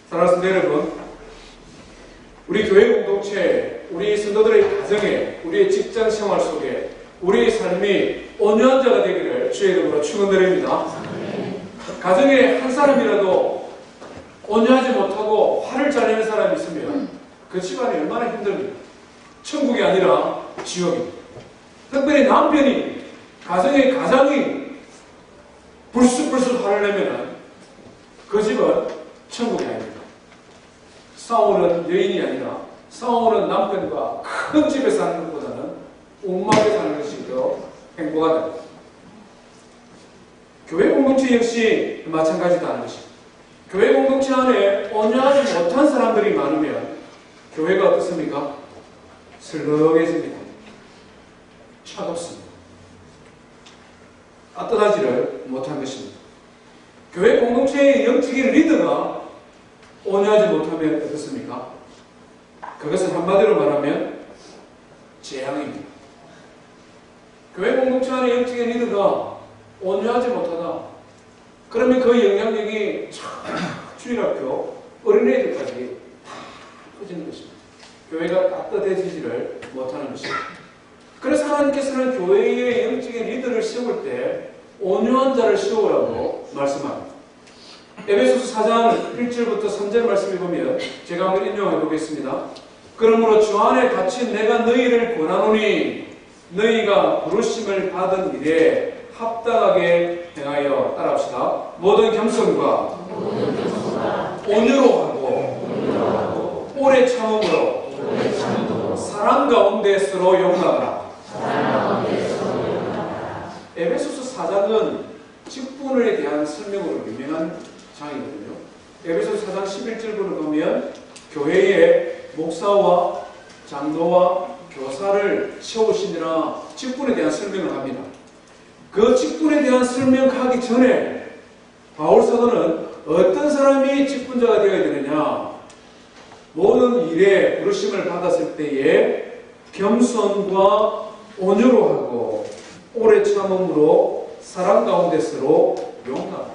사랑하는 여러분, 우리 교회 공동체, 우리 성도들의 가정에, 우리의 직장 생활 속에 우리의 삶이 온유한 자가 되기를 주의 이름으로 축원드립니다. 가정에 한 사람이라도 온유하지 못하고 화를 잘 내는 사람이 있으면 그 집안이 얼마나 힘듭니까? 천국이 아니라 지옥입니다. 특별히 남편이 가정의 가장이 불쑥불쑥 화를 내면 그 집은 천국이 아닙니다. 싸우는 여인이 아니라 싸우는 남편과 큰 집에 사는 것보다는 옥막에 사는 것이 더 행복하다. 교회 공동체 역시 마찬가지다는 것입니다. 교회 공동체 안에 온유하지 못한 사람들이 많으면 교회가 어떻습니까? 슬렁해집니다. 차갑습니다. 따뜻하지를 못한 것입니다. 교회 공동체의 영적인 리더가 온유하지 못하면 어떻습니까? 그것은 한마디로 말하면 재앙입니다. 교회 공동체 안에 영적인 리더가 온유하지 못하다. 그러면 그 영향력이 주일학교, 어린애들까지 다 퍼지는 것입니다. 교회가 따뜻해지지를 못하는 것입니다. 그래서 하나님께서는 교회의 영적인 리더를 세울 때 온유한 자를 세우라고 말씀합니다. 에베소서 4장 1절부터 3절 말씀을 보면 제가 한번 인용해 보겠습니다. 그러므로 주 안에 갇힌 내가 너희를 권하노니 너희가 부르심을 받은 일에 합당하게 행하여 따라합시다. 모든 겸손과 온유로 하고 오래 참음으로 사랑 가운데 서로 용납하라. 에베소서 4장은 직분에 대한 설명으로 유명한 장이거든요. 에베소서 4장 11절부터 보면 교회의 목사와 장로와 교사를 세우시느라 직분에 대한 설명을 합니다. 그 직분에 대한 설명하기 전에 바울 사도는 어떤 사람이 직분자가 되어야 되느냐, 모든 일에 부르심을 받았을 때에 겸손과 온유로 하고 오래 참음으로 사랑 가운데 서로 용납하라.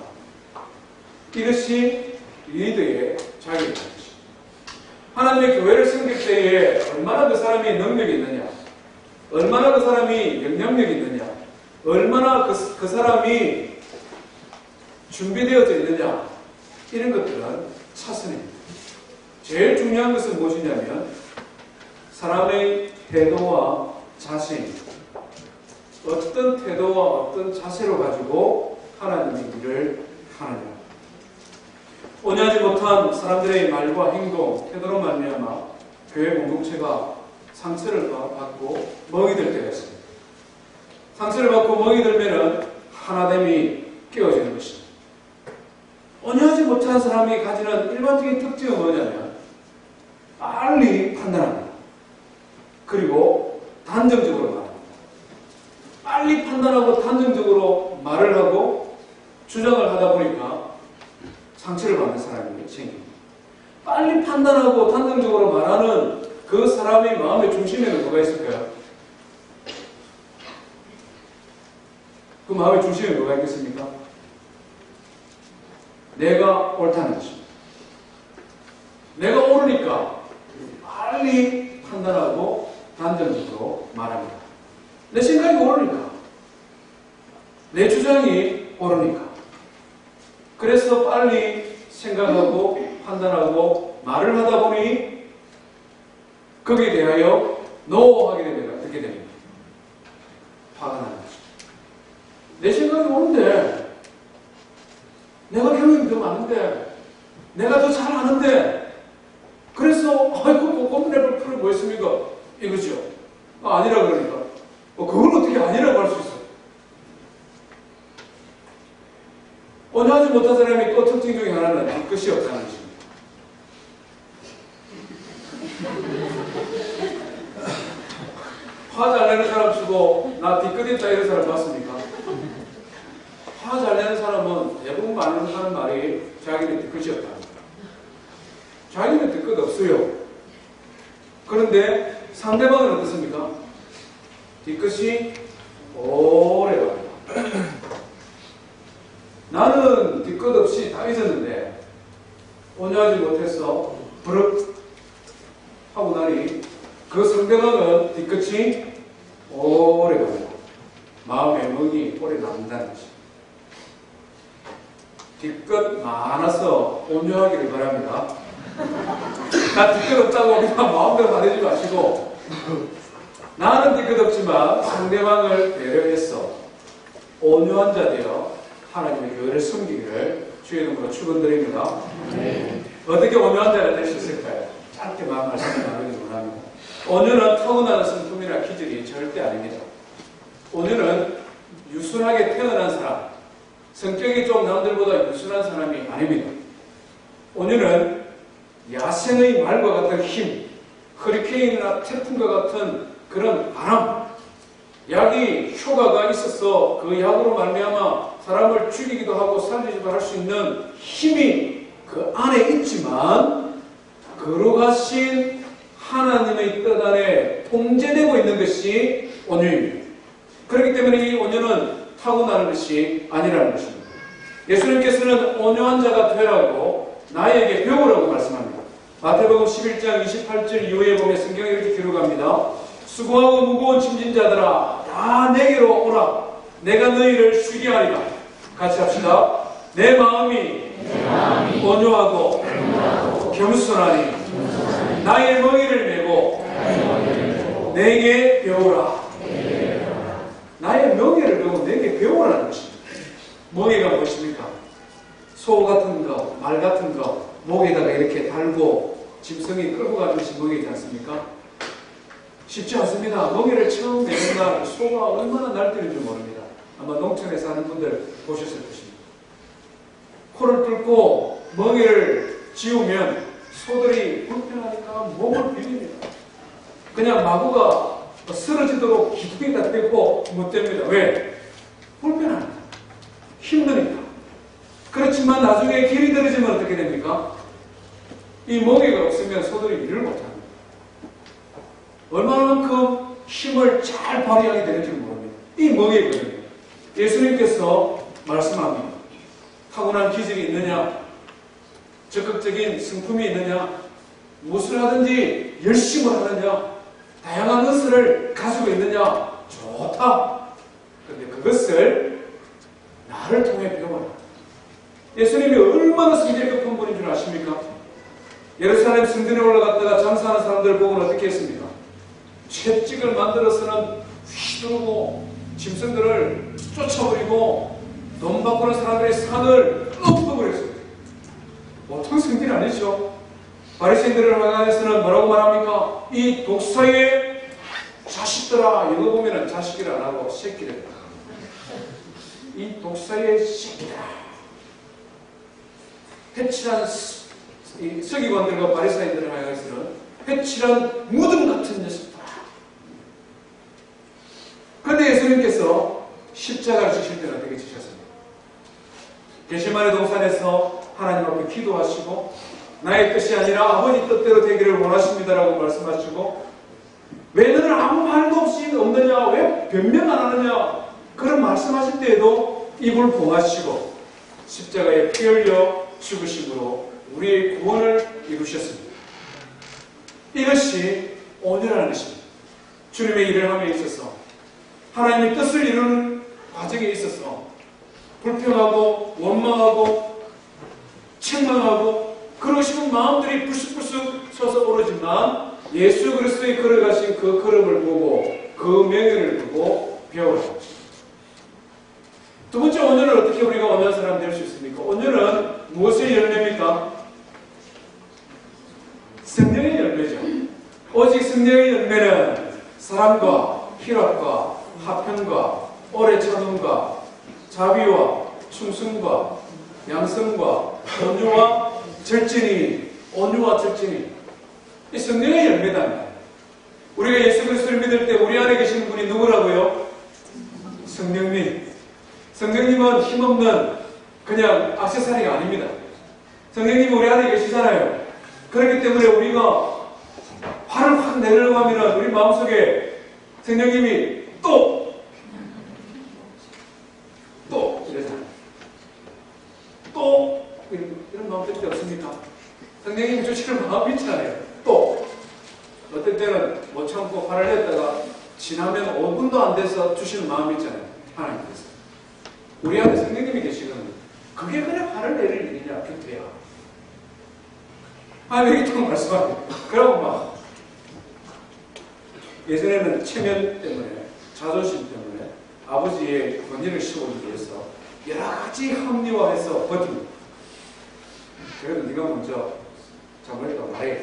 이것이 리더의 자격인 것입니다. 하나님의 교회를 섬길 때에 얼마나 그 사람이 능력이 있느냐, 얼마나 그 사람이 영향력이 있느냐, 얼마나 그 사람이 준비되어져 있느냐, 이런 것들은 차선입니다. 제일 중요한 것은 무엇이냐면 사람의 태도와 자신, 어떤 태도와 어떤 자세로 가지고 하나님의 일을 하느냐. 온유하지 못한 사람들의 말과 행동, 태도로 말미암아 교회 공동체가 상처를 받고 멍이 들 때가 있습니다. 상처를 받고 멍이 들면은 하나됨이 깨어지는 것입니다. 온유하지 못한 사람이 가지는 일반적인 특징은 뭐냐면 빨리 판단합니다. 그리고 단정적으로 말합니다. 빨리 판단하고 단정적으로 말을 하고 주장을 하다 보니까 상처를 받는 사람이 생깁니다. 빨리 판단하고 단정적으로 말하는 그 사람의 마음의 중심에는 뭐가 있을까요? 그 마음의 중심에 뭐가 있겠습니까? 내가 옳다는 것입니다. 내가 옳으니까 빨리 판단하고 단정적으로 말합니다. 내 생각이 옳으니까, 내 주장이 옳으니까. 그래서 빨리 생각하고 판단하고 말을 하다 보니 거기에 대하여 노하게 됩니다. 어떻게 됩니까? 화가 나는 거죠. 내 생각이 옳은데, 내가 경험이 더 많은데, 내가 더 잘 아는데, 그래서 아이고 고민해볼 필요가 뭐 있습니까? 이거죠. 아니라 그러니까 그걸 어떻게 아니라고 할 수 있어요? 온유하지 못한 사람이 또 특징 중에 하나는 뒤끝이 없다는 것입니다. 화 잘 내는 사람 치고 나 뒤끝 있다 이런 사람 봤습니까? 화 잘 내는 사람은 대부분 많은 하는 말이 자기는 뒤끝이 없다. 자기는 뒤끝 없어요. 그런데 상대방은 어떻습니까? 뒤끝이 오래 갑니다. 나는 뒤끝 없이 다 잊었는데 온유하지 못해서 버릇 하고 나니 그 상대방은 뒤끝이 오래 갑니다. 마음의 멍이 오래 남는다는 것입니다. 뒤끝 많아서 온유하기를 바랍니다. 나 뒤끝 없다고 그냥 마음대로 말하지 마시고 나는 뒤끝 없지만 상대방을 배려해서 온유한 자 되어 하나님의 교회를 섬기기를 주의 이름으로 축원드립니다. 네. 어떻게 온유한 자가 될 수 있을까요? 짧게만 말씀을 나누기 원합니다. 온유는 타고나는 성품이나 기질이 절대 아닙니다. 온유는 유순하게 태어난 사람, 성격이 좀 남들보다 유순한 사람이 아닙니다. 온유는 야생의 말과 같은 힘, 허리케인이나 태풍과 같은 그런 바람, 약이 효과가 있어서 그 약으로 말미암아 사람을 죽이기도 하고 살리기도 할 수 있는 힘이 그 안에 있지만 거룩하신 하나님의 뜻 안에 통제되고 있는 것이 온유입니다. 그렇기 때문에 이 온유는 타고나는 것이 아니라는 것입니다. 예수님께서는 온유한 자가 되라고 나에게 배우라고 말씀합니다. 마태복음 11장 28절 이후에 보면 성경에 이렇게 기록합니다. 수고하고 무거운 짐진 자들아 다 내게로 오라. 내가 너희를 쉬게 하리라. 같이 합시다. 내 마음이 온유하고 겸손하니 나의 멍에를 메고 내게 배우라. 나의 멍에를 메고 내게 배우라는 것입니다. 멍에가 무엇입니까? 소 같은 거, 말 같은 거 목에다가 이렇게 달고 짐승이 끌고 가는 것이 멍에이지 않습니까? 쉽지 않습니다. 멍에를 처음 내는 날 소가 얼마나 날뛰는지 모릅니다. 아마 농촌에 사는 분들 보셨을 것입니다. 코를 뚫고 멍에를 지우면 소들이 불편하니까 몸을 비립니다. 그냥 마구가 쓰러지도록 기둥에다 대고 못 됩니다. 왜? 불편합니다. 힘드니까. 그렇지만 나중에 길이 떨어지면 어떻게 됩니까? 이 멍에가 없으면 소들이 일을 못합니다. 얼마만큼 힘을 잘 발휘하게 되는지 모릅니다. 이 멍에거든요. 예수님께서 말씀합니다. 타고난 기질이 있느냐? 적극적인 성품이 있느냐? 무엇을 하든지 열심히 하느냐? 다양한 것을 가지고 있느냐? 좋다. 그런데 그것을 나를 통해 배워라. 예수님이 얼마나 성질이 급한 분인 줄 아십니까? 예루살렘 성전에 올라갔다가 장사하는 사람들을 보고는 어떻게 했습니까? 채찍을 만들어서는 휘두르고 짐승들을 쫓아버리고 돈 바꾸는 사람들의 산을 엎어버렸습니다. 보통 성질 아니죠? 바리새인들을 향해서는 뭐라고 말합니까? 이 독사의 자식들아. 이거 보면은 자식이라 안 하고 새끼들. 이 독사의 새끼다. 회칠한 서기관들과 바리새인들을 향해서는 회칠한 무덤 같은 녀석들아. 그런데 예수님께서 십자가를 지실 때는 어떻게 지셨습니까? 겟세마네 동산에서 하나님 앞에 기도하시고 나의 뜻이 아니라 아버지 뜻대로 되기를 원하십니다라고 말씀하시고 왜 너는 아무 말도 없이 없느냐? 왜 변명 안 하느냐? 그런 말씀하실 때에도 입을 봉하시고 십자가에 피 흘려 죽으심으로 우리의 구원을 이루셨습니다. 이것이 온유라는 것입니다. 주님의 일을 함에 있어서 하나님의 뜻을 이루는 과정에 있어서 불평하고 원망하고 책망하고 그러고 싶은 마음들이 불쑥불쑥 솟아오르지만 예수 그리스도의 걸어가신 그 걸음을 보고 그 명예를 보고 배워라. 두 번째, 온유는 어떻게 우리가 온유한 사람 될 수 있습니까? 온유는 무엇의 열매입니까? 성령의 열매죠. 오직 성령의 열매는 사랑과 희락과 화평과 오래 참음과 자비와 충성과 양성과 온유와 절제니, 온유와 절제니, 이 성령의 열매다. 우리가 예수 그리스도를 믿을 때 우리 안에 계신 분이 누구라고요? 성령님. 성령님은 힘없는 그냥 액세서리가 아닙니다. 성령님이 우리 안에 계시잖아요. 그렇기 때문에 우리가 화를 확 내려고 하면 우리 마음속에 성령님이 또 이러잖아요. 또 이런 마음 들 때 없습니까? 성령님이 주시는 마음이 있잖아요. 또 어떤 때는 못 참고 화를 냈다가 지나면 5분도 안 돼서 주시는 마음이 있잖아요. 하나님께서. 우리 안에 성령님이 계시거든요. 그게 그냥 화를 내릴 일이냐, 뷰티야. 하나님이 또 말씀하세요. 그러고 막 예전에는 체면 때문에, 자존심 때문에 아버지의 권위를 씌우기 위해서 여러 가지 합리화해서 버팁니다. 그래도 네가 먼저 잘못했다고 말해.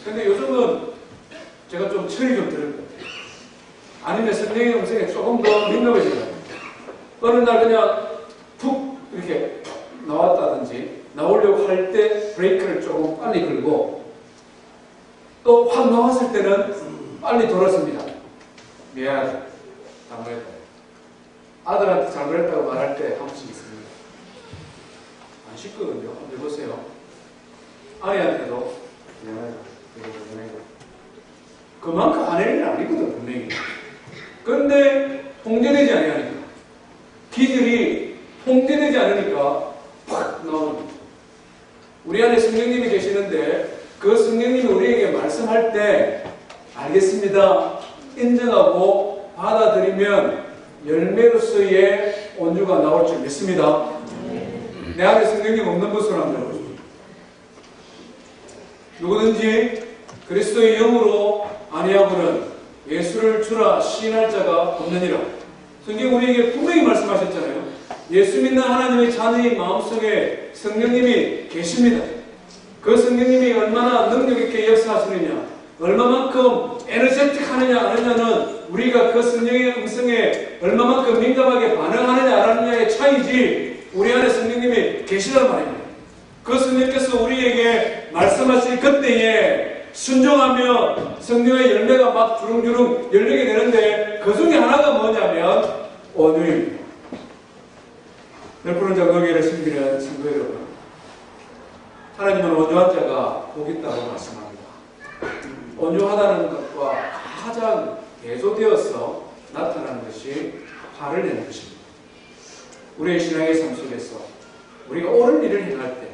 근데 요즘은 제가 좀 철이 좀 들은 것 같아요. 아니면 성령의 음성에 조금 더 민감해져요. 어느 날 그냥 툭 이렇게 나왔다든지 나오려고 할 때 브레이크를 조금 빨리 걸고 또 확 나왔을 때는 빨리 돌았습니다. 미안하다. 잘못했다. 아들한테 잘못했다고 말할 때 한 번씩 있습니다. 안 쉽거든요. 한번 해보세요. 아내한테도 미안하다. 그만큼 아내는 아니거든, 분명히. 그런데 통제되지 않으니까. 기질이 통제되지 않으니까 팍 나오는 거죠. 우리 안에 성령님이 계시는데 말씀할 때 알겠습니다, 인정하고 받아들이면 열매로서의 온유가 나올 줄 믿습니다. 내 안에 성령님 없는 것으로 한번 누구든지 그리스도의 영으로 아니하고는 예수를 주라 시인할 자가 없느니라. 성경 우리에게 분명히 말씀하셨잖아요. 예수 믿는 하나님의 자녀의 마음속에 성령님이 계십니다. 그 성령님이 얼마나 능력 있게 역사하시느냐, 얼마만큼 에너제틱 하느냐 안 하느냐는 우리가 그 성령의 음성에 얼마만큼 민감하게 반응하느냐 안 하느냐의 차이지, 우리 안에 성령님이 계시단 말입니다. 그 성령께서 우리에게 말씀하실 그때에 순종하며 성령의 열매가 막 주렁주렁 열리게 되는데, 그 중에 하나가 뭐냐면 온유입니다. 널푸른 장로교회를 섬기는 성도 여러분, 하나님은 온유한 자가 복 있다고 말씀합니다. 온유하다는 것과 가장 대조되어서 나타나는 것이 화를 내는 것입니다. 우리의 신앙의 삶 속에서 우리가 옳은 일을 행할 때,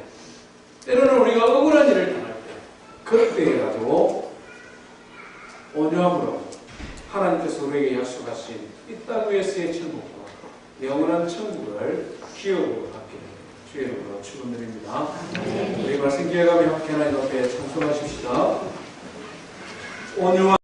때로는 우리가 억울한 일을 당할 때, 그때라도 온유함으로 하나님께서 우리에게 약속하신 이 땅 위에서의 천국과 영원한 천국을 기업으로 갖기를 주의 이름으로 축원드립니다. 우리 말씀 기회감에 함께 하나님 앞에 찬송하십시다. 온유한